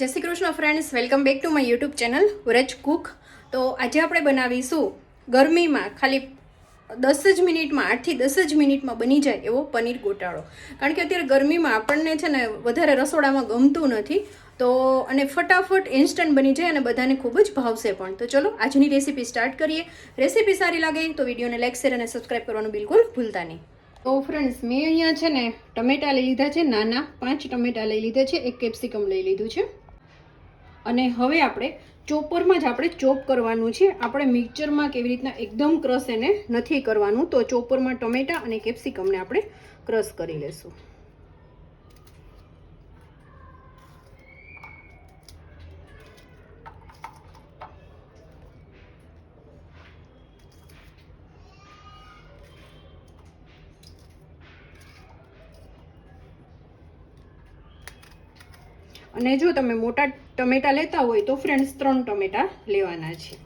જય Shri Krishna friends, welcome back to my YouTube channel Vraj Cook. તો આજે આપણે બનાવીશું ગરમીમાં ખાલી 10 જ મિનિટમાં 8 થી 10 જ મિનિટમાં બની જાય એવો પનીર ગોટાળો. કારણ કે અત્યારે ગરમીમાં આપણને છે ને વધારે રસોડામાં ગમતું નથી, તો અને ફટાફટ ઇન્સ્ટન્ટ બની જાય અને બધાને ખૂબ જ ભાવશે પણ. તો ચલો આજની રેસીપી સ્ટાર્ટ કરીએ. રેસીપી સારી લાગે તો વિડીયોને લાઈક, શેર અને સબસ્ક્રાઈબ કરવાનું બિલકુલ ભૂલતા નહીં. તો ફ્રેન્ડ્સ, મેં અહીંયા છે ને ટમેટા લઈ લીધા છે, નાના 5 ટમેટા લઈ લીધા છે, 1 કેપ્સિકમ લઈ લીધું છે. અને હવે આપણે ચોપરમાં જ આપણે ચોપ કરવાનું છે. આપણે મિક્સરમાં કેવી રીતના એકદમ ક્રશ એને નથી કરવાનું, તો ચોપરમાં ટમેટા અને કેપ્સિકમને આપણે ક્રશ કરી લેશું. અને જો તમે મોટા ટમેટા લેતા હોય તો ફ્રેન્ડ્સ 3 ટમેટા લેવાના છે.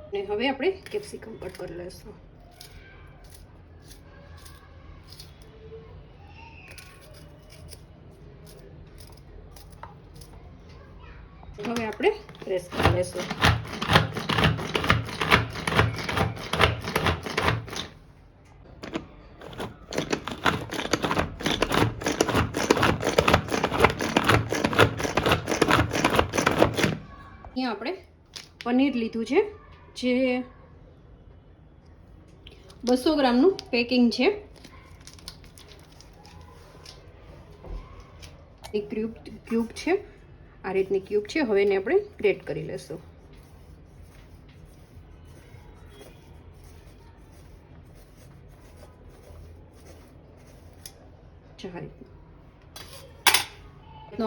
અને હવે આપણે કેપ્સિકમ કટ કરી લઈશું. હવે આપણે પ્રેસ કરી લઈશું. અહીંયા આપણે પનીર લીધું છે, જે 200 ગ્રામનું પેકિંગ છે. એક ક્યુબ છે, આ રીતની ક્યુબ છે. હવે એને આપણે ગ્રેટ કરી લેશું.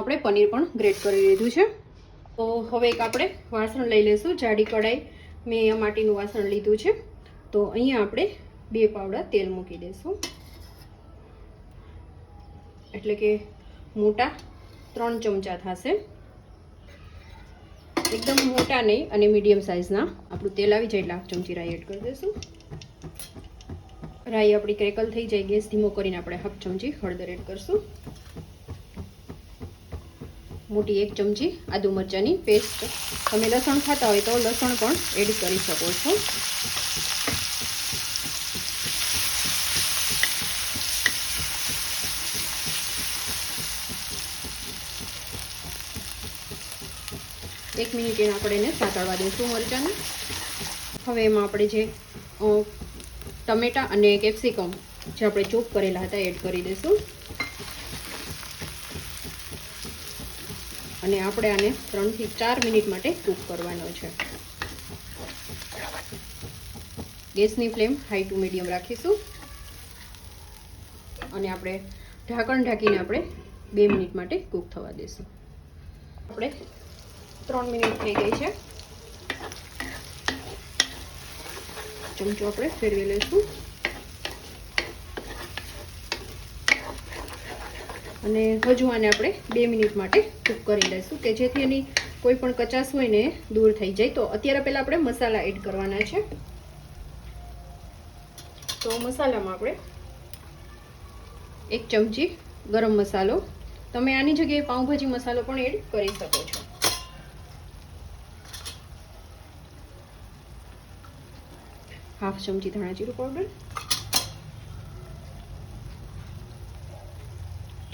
આપણે પનીર પણ ગ્રેટ કરી લીધું છે. તો હવે એક આપણે વાસણ લઈ લઈશું, જાડી કઢાઈ. મેં અહીંયા માટીનું વાસણ લીધું છે. તો અહીંયા આપણે 2 પાવડા તેલ મૂકી દઈશું, એટલે કે મોટા 3 ચમચા થશે. એકદમ મોટા નહીં અને મીડિયમ સાઇઝના. આપણું તેલ આવી જાય એટલે 1 ચમચી રાઈ એડ કરી દઈશું. રાઈ આપણી ક્રેકલ થઈ જાય, ગેસ ધીમો કરીને આપણે 1/2 ચમચી હળદર એડ કરશું. મોટી 1 ચમચી આદુ મરચાંની પેસ્ટ. તમે લસણ ખાતા હોય તો લસણ પણ એડ કરી શકો છો. એક મિનિટ આપણે એને સાતળવા દઈશું મરચાંને. હવે એમાં આપણે જે ટમેટા અને કેપ્સિકમ જે આપણે ચોપ કરેલા હતા એડ કરી દઈશું. અને આપણે આને 3 થી 4 મિનિટ માટે કૂક કરવાનો છે. ગેસની ફ્લેમ હાઈ ટુ મીડિયમ રાખીશું અને આપણે ઢાંકણ ઢાંકીને આપણે 2 મિનિટ માટે કૂક થવા દઈશું. આપણે 3 મિનિટ થઈ ગઈ છે. ચમચો આપણે ફેરવી લઈશું અને હજુ આને આપણે 2 મિનિટ માટે કૂક કરી લઈશું, કે જેથી એની કોઈ પણ કચાશ હોય ને દૂર થઈ જાય. તો અત્યારે પહેલાં આપણે મસાલા એડ કરવાના છે. તો મસાલામાં આપણે 1 ચમચી ગરમ મસાલો, તમે આની જગ્યાએ પાઉંભાજી મસાલો પણ એડ કરી શકો છો. હાફ ચમચી ધાણા જીરું પાવડર,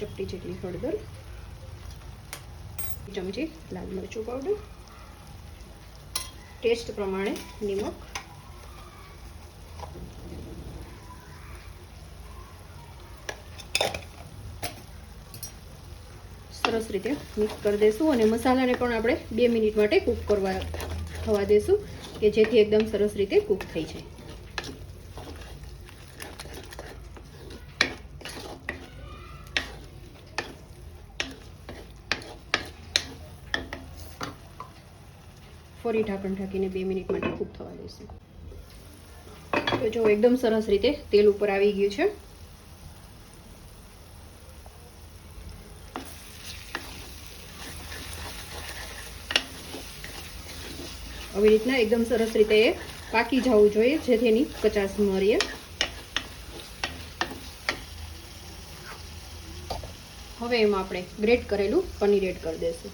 ચપટી જેટલી હળદર, 1 ચમચી લાલ મરચું પાવડર, ટેસ્ટ પ્રમાણે નિમક, સરસ રીતે મિક્સ કરી દઈશું. અને મસાલાને પણ આપણે 2 મિનિટ માટે કૂક થવા દઈશું, કે જેથી એકદમ સરસ રીતે કૂક થઈ જાય. ફરી ઢાંકણ ઢાંકીને 2 મિનિટ માટે કૂક થવા દઈશું. તો જો એકદમ સરસ રીતે તેલ ઉપર આવી ગયું છે. આવી રીતના એકદમ સરસ રીતે પાકી જવું જોઈએ, જેથી એની કચાશ ન રહે. હવે એમાં આપણે ગ્રેટ કરેલું પનીર એડ કરી દઈશું.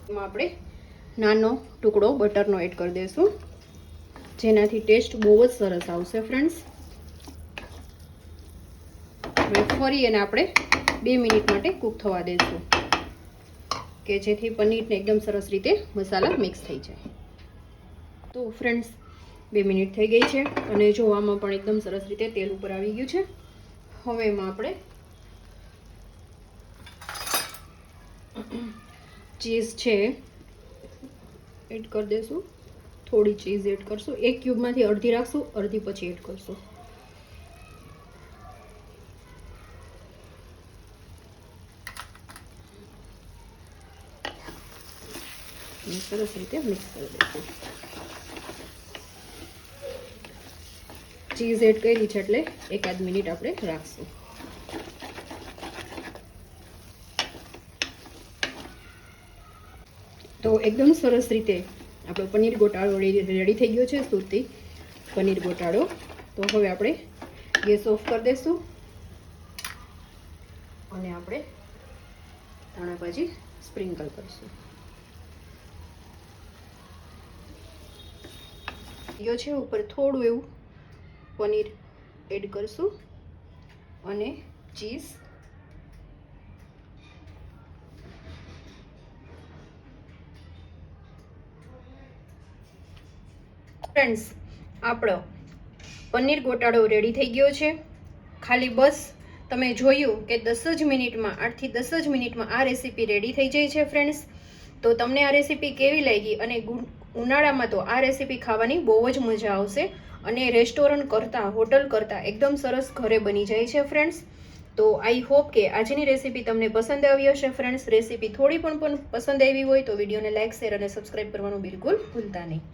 એમાં આપણે નાનો ટુકડો બટરનો એડ કરી દઈશું, જેનાથી ટેસ્ટ બહુ જ સરસ આવશે ફ્રેન્ડ્સ. હવે ફરી એને આપણે 2 મિનિટ માટે કૂક થવા દઈશું, કે જેથી પનીરને એકદમ સરસ રીતે મસાલા મિક્સ થઈ જાય. તો ફ્રેન્ડ્સ 2 મિનિટ થઈ ગઈ છે અને જોવામાં પણ એકદમ સરસ રીતે તેલ ઉપર આવી ગયું છે. હવે એમાં આપણે ચીઝ છે એડ કરી દઈશું. થોડી ચીઝ એડ કરશું. 1 ક્યુબમાંથી અડધી રાખશું, અડધી પછી એડ કરશું. સરસ રીતે મિક્સ કરી દઈશું. ચીઝ એડ કરી છે એટલે 1-8 મિનિટ આપણે રાખશું. તો એકદમ સરસ રીતે આપણો પનીર ગોટાળો રેડી થઈ ગયો છે, સુરતી પનીર ગોટાળો. તો હવે આપણે ગેસ ઓફ કરી દઈશું અને આપણે ધાણા ભાજી સ્પ્રિંકલ કરીશું. ગયો છે ઉપર થોડું એવું પનીર એડ કરીશું અને ચીઝ. ફ્રેન્ડ્સ, આપણો પનીર ગોટાળો રેડી થઈ ગયો છે. ખાલી બસ તમે જોયું કે 10 જ મિનિટમાં, 8 થી 10 જ મિનિટમાં આ રેસીપી રેડી થઈ જાય છે ફ્રેન્ડ્સ. તો તમને આ રેસીપી કેવી લાગી? અને ઉનાળામાં તો આ રેસીપી ખાવાની બહુ જ મજા આવશે અને રેસ્ટોરન્ટ કરતાં, હોટલ કરતાં એકદમ સરસ ઘરે બની જાય છે ફ્રેન્ડ્સ. તો આઈ હોપ કે આજની રેસીપી તમને પસંદ આવી હશે ફ્રેન્ડ્સ. રેસીપી થોડી પણ પસંદ આવી હોય તો વિડીયોને લાઇક, શેર અને સબસ્ક્રાઈબ કરવાનું બિલકુલ ભૂલતા નહીં.